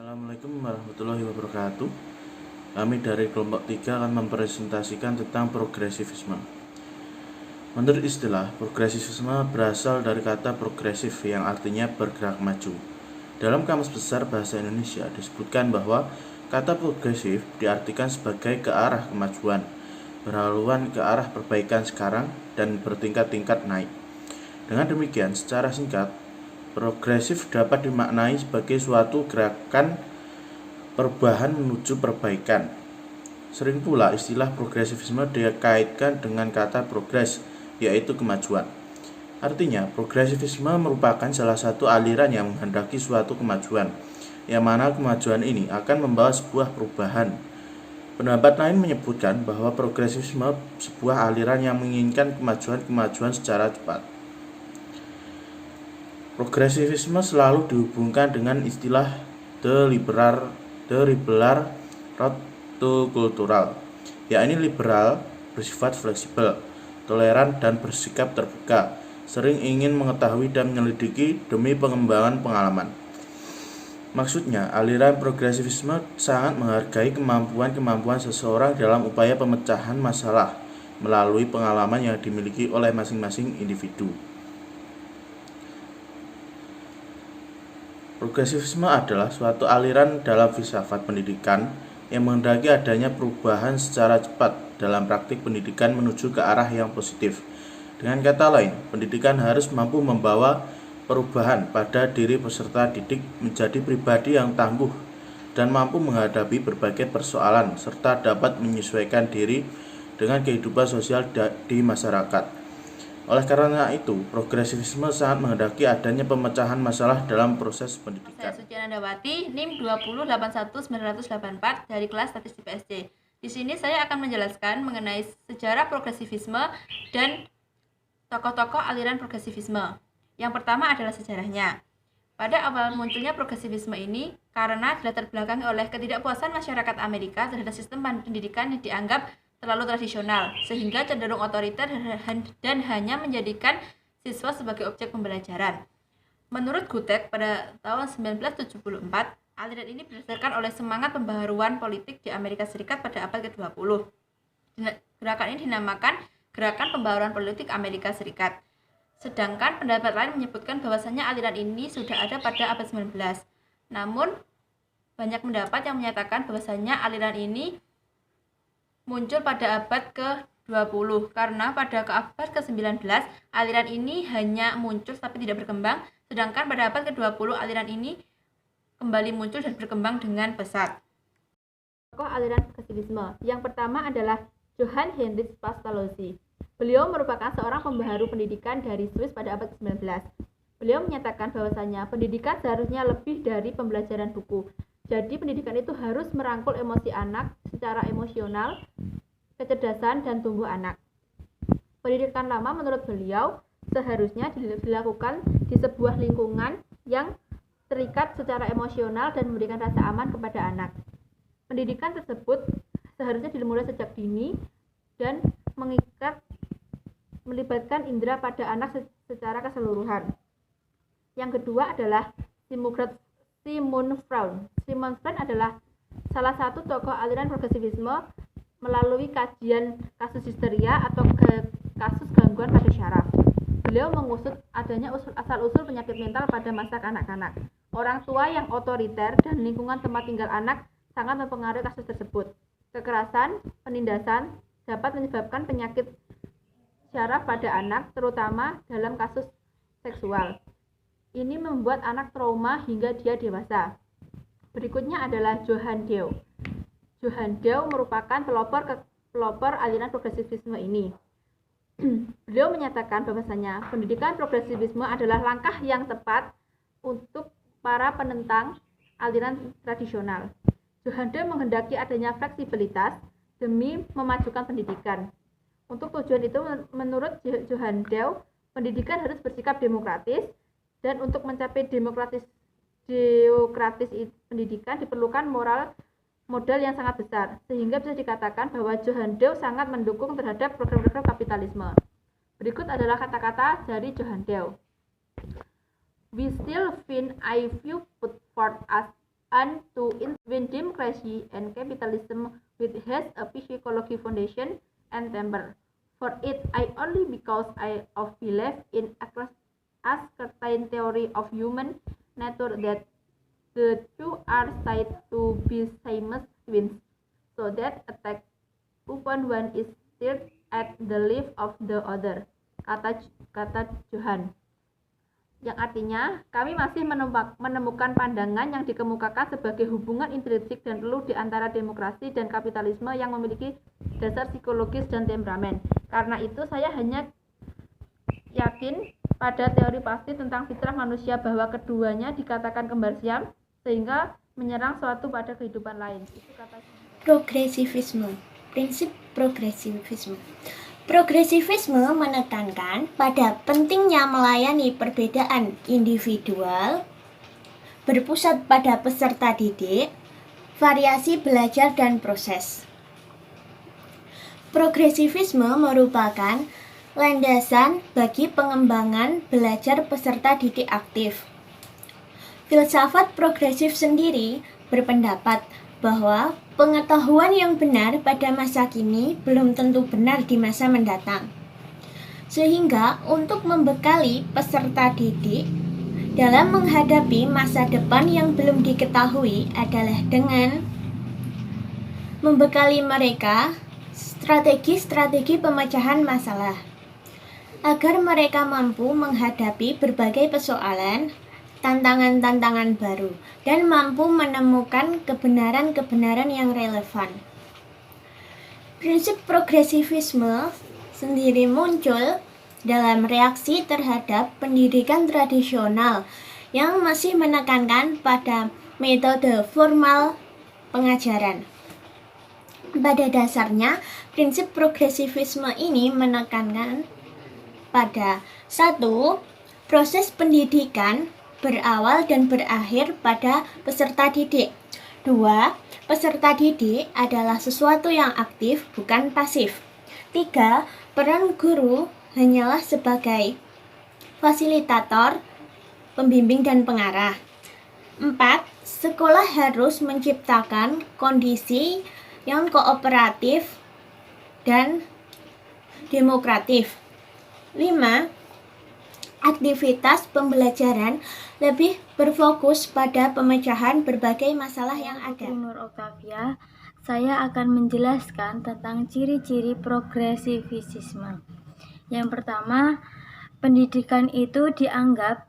Assalamualaikum warahmatullahi wabarakatuh. Kami dari kelompok 3 akan mempresentasikan tentang progresivisme. Menurut istilah, progresivisme berasal dari kata progresif yang artinya bergerak maju. Dalam Kamus Besar Bahasa Indonesia disebutkan bahwa kata progresif diartikan sebagai ke arah kemajuan, berhaluan ke arah perbaikan sekarang dan bertingkat-tingkat naik. Dengan demikian, secara singkat, progresif dapat dimaknai sebagai suatu gerakan perubahan menuju perbaikan. Sering pula istilah progresivisme dikaitkan dengan kata progres, yaitu kemajuan. Artinya, progresivisme merupakan salah satu aliran yang menghendaki suatu kemajuan, yang mana kemajuan ini akan membawa sebuah perubahan. Pendapat lain menyebutkan bahwa progresivisme sebuah aliran yang menginginkan kemajuan secara cepat. Progresivisme selalu dihubungkan dengan istilah the liberal road to cultural, yakni liberal, bersifat fleksibel, toleran, dan bersikap terbuka, sering ingin mengetahui dan menyelidiki demi pengembangan pengalaman. Maksudnya, aliran progresivisme sangat menghargai kemampuan seseorang dalam upaya pemecahan masalah melalui pengalaman yang dimiliki oleh masing-masing individu. Progresivisme adalah suatu aliran dalam filsafat pendidikan yang menghendaki adanya perubahan secara cepat dalam praktik pendidikan menuju ke arah yang positif. Dengan kata lain, pendidikan harus mampu membawa perubahan pada diri peserta didik menjadi pribadi yang tangguh dan mampu menghadapi berbagai persoalan serta dapat menyesuaikan diri dengan kehidupan sosial di masyarakat. Oleh karena itu, progresivisme sangat menghendaki adanya pemecahan masalah dalam proses pendidikan. Saya Suci Anandawati, NIM 2081984 dari kelas Statistik PSC. Di sini saya akan menjelaskan mengenai sejarah progresivisme dan tokoh-tokoh aliran progresivisme. Yang pertama adalah sejarahnya. Pada awal munculnya progresivisme ini karena dilatar belakangi oleh ketidakpuasan masyarakat Amerika terhadap sistem pendidikan yang dianggap terlalu tradisional, sehingga cenderung otoriter dan hanya menjadikan siswa sebagai objek pembelajaran. Menurut Gutek, pada tahun 1974, aliran ini berdasarkan oleh semangat pembaharuan politik di Amerika Serikat pada abad ke-20. Gerakan ini dinamakan Gerakan Pembaharuan Politik Amerika Serikat. Sedangkan pendapat lain menyebutkan bahwasannya aliran ini sudah ada pada abad 19. Namun, banyak pendapat yang menyatakan bahwasannya aliran ini muncul pada abad ke-20 karena pada abad ke-19 aliran ini hanya muncul tapi tidak berkembang, sedangkan pada abad ke-20 aliran ini kembali muncul dan berkembang dengan pesat. Tokoh aliran progresivisme yang pertama adalah Johann Heinrich Pestalozzi. Beliau merupakan seorang pembaharu pendidikan dari Swiss pada abad ke-19. Beliau menyatakan bahwasanya pendidikan seharusnya lebih dari pembelajaran buku. Jadi pendidikan itu harus merangkul emosi anak secara emosional, kecerdasan, dan tumbuh anak. Pendidikan lama menurut beliau seharusnya dilakukan di sebuah lingkungan yang terikat secara emosional dan memberikan rasa aman kepada anak. Pendidikan tersebut seharusnya dimulai sejak dini dan melibatkan indera pada anak secara keseluruhan. Yang kedua adalah Sigmund Freud. Sigmund Freud adalah salah satu tokoh aliran progresivisme melalui kajian kasus histeria atau kasus gangguan pada syaraf. Beliau mengusut adanya asal-usul penyakit mental pada masa kanak-kanak. Orang tua yang otoriter dan lingkungan tempat tinggal anak sangat mempengaruhi kasus tersebut. Kekerasan, penindasan dapat menyebabkan penyakit syaraf pada anak, terutama dalam kasus seksual. Ini membuat anak trauma hingga dia dewasa. Berikutnya adalah Johann Deu. Johann Deu merupakan pelopor aliran progresivisme ini. Beliau menyatakan bahwasanya pendidikan progresivisme adalah langkah yang tepat untuk para penentang aliran tradisional. Johann Deu menghendaki adanya fleksibilitas demi memajukan pendidikan. Untuk tujuan itu, menurut Johann Deu, pendidikan harus bersikap demokratis, dan untuk mencapai demokratis pendidikan diperlukan modal yang sangat besar, sehingga bisa dikatakan bahwa Johann Deu sangat mendukung terhadap program-program kapitalisme. Berikut adalah kata-kata dari Johann Deu. We still find I few put forth as and to between democracy and capitalism, which has a psychology foundation and temper. For it, I only because I of believe in a certain theory of human nature that the two are said to be famous twins, so that attack upon one is stirred at the life of the other. Kata Johan. Yang artinya, kami masih menemukan pandangan yang dikemukakan sebagai hubungan intrinsik dan perlu di antara demokrasi dan kapitalisme yang memiliki dasar psikologis dan temperamen. Karena itu, saya hanya yakin pada teori pasti tentang fitrah manusia bahwa keduanya dikatakan kembar siam, sehingga menyerang suatu pada kehidupan lain. Itu kata Progresivisme. Prinsip progresivisme. Progresivisme menekankan pada pentingnya melayani perbedaan individual, berpusat pada peserta didik, variasi belajar dan proses. Progresivisme merupakan landasan bagi pengembangan belajar peserta didik aktif. Filsafat progresif sendiri berpendapat bahwa pengetahuan yang benar pada masa kini belum tentu benar di masa mendatang. Sehingga untuk membekali peserta didik dalam menghadapi masa depan yang belum diketahui adalah dengan membekali mereka strategi-strategi pemecahan masalah agar mereka mampu menghadapi berbagai persoalan, tantangan-tantangan baru, dan mampu menemukan kebenaran-kebenaran yang relevan. Prinsip progresivisme sendiri muncul dalam reaksi terhadap pendidikan tradisional yang masih menekankan pada metode formal pengajaran. Pada dasarnya, prinsip progresivisme ini menekankan pada 1. Proses pendidikan berawal dan berakhir pada peserta didik. 2. Peserta didik adalah sesuatu yang aktif, bukan pasif. 3. Peran guru hanyalah sebagai fasilitator, pembimbing dan pengarah. 4. Sekolah harus menciptakan kondisi yang kooperatif dan demokratif. 5. Aktivitas pembelajaran lebih berfokus pada pemecahan berbagai masalah yang ada. Nur Octavia, saya akan menjelaskan tentang ciri-ciri progresivisme. Yang pertama, pendidikan itu dianggap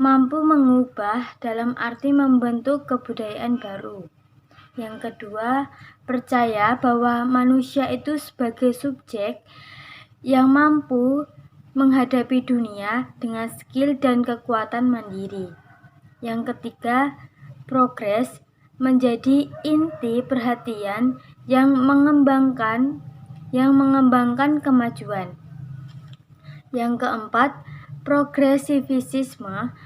mampu mengubah dalam arti membentuk kebudayaan baru. Yang kedua, percaya bahwa manusia itu sebagai subjek yang mampu menghadapi dunia dengan skill dan kekuatan mandiri. Yang ketiga, progres menjadi inti perhatian yang mengembangkan kemajuan. Yang keempat, progresivisme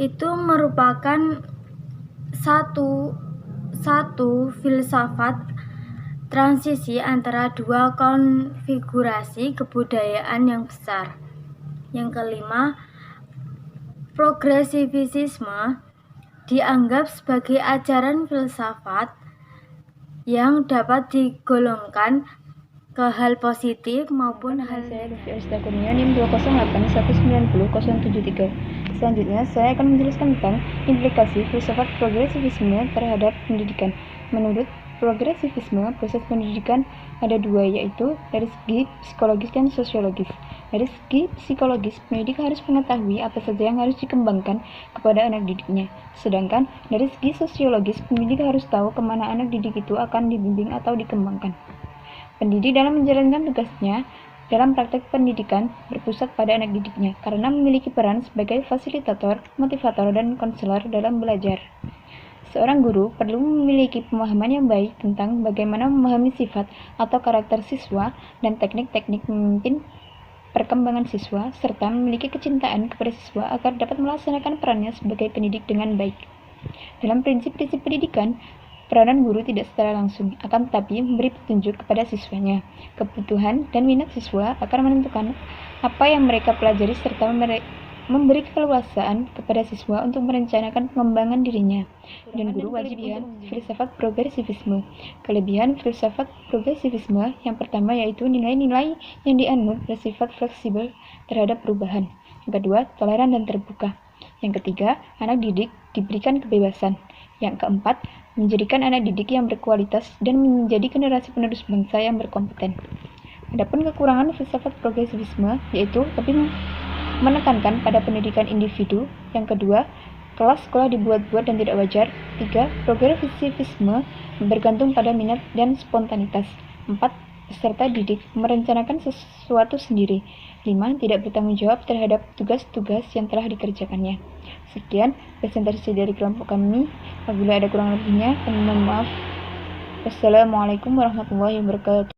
itu merupakan satu filsafat transisi antara dua konfigurasi kebudayaan yang besar. Yang kelima, progresivisme dianggap sebagai ajaran filsafat yang dapat digolongkan ke hal positif maupun hal negatif. Saya Lutfi Kurnia, NIM 208190773. Selanjutnya, saya akan menjelaskan tentang implikasi filsafat progresivisme terhadap pendidikan. Menurut progresivisme, proses pendidikan ada dua, yaitu dari segi psikologis dan sosiologis. Dari segi psikologis, pendidik harus mengetahui apa saja yang harus dikembangkan kepada anak didiknya. Sedangkan dari segi sosiologis, pendidik harus tahu kemana anak didik itu akan dibimbing atau dikembangkan. Pendidik dalam menjalankan tugasnya dalam praktek pendidikan berpusat pada anak didiknya karena memiliki peran sebagai fasilitator, motivator, dan konselor dalam belajar. Seorang guru perlu memiliki pemahaman yang baik tentang bagaimana memahami sifat atau karakter siswa dan teknik-teknik memimpin perkembangan siswa, serta memiliki kecintaan kepada siswa agar dapat melaksanakan perannya sebagai pendidik dengan baik. Dalam prinsip-prinsip pendidikan, peranan guru tidak secara langsung, akan tetapi memberi petunjuk kepada siswanya. Kebutuhan dan minat siswa akan menentukan apa yang mereka pelajari serta memberi keleluasaan kepada siswa untuk merencanakan pengembangan dirinya. Dan guru wajib filsafat progresivisme. Kelebihan filsafat progresivisme yang pertama yaitu nilai-nilai yang dianut bersifat fleksibel terhadap perubahan. Yang kedua, toleran dan terbuka. Yang ketiga, anak didik diberikan kebebasan. Yang keempat, menjadikan anak didik yang berkualitas dan menjadi generasi penerus bangsa yang berkompeten. Adapun kekurangan filsafat progresivisme yaitu lebih menekankan pada pendidikan individu. Yang kedua, kelas sekolah dibuat-buat dan tidak wajar. 3. Progresivisme bergantung pada minat dan spontanitas. 4. Peserta didik merencanakan sesuatu sendiri. 5. Tidak bertanggung jawab terhadap tugas-tugas yang telah dikerjakannya. Sekian presentasi dari kelompok kami. Apabila ada kurang lebihnya, kami mohon maaf. Wassalamualaikum warahmatullahi wabarakatuh.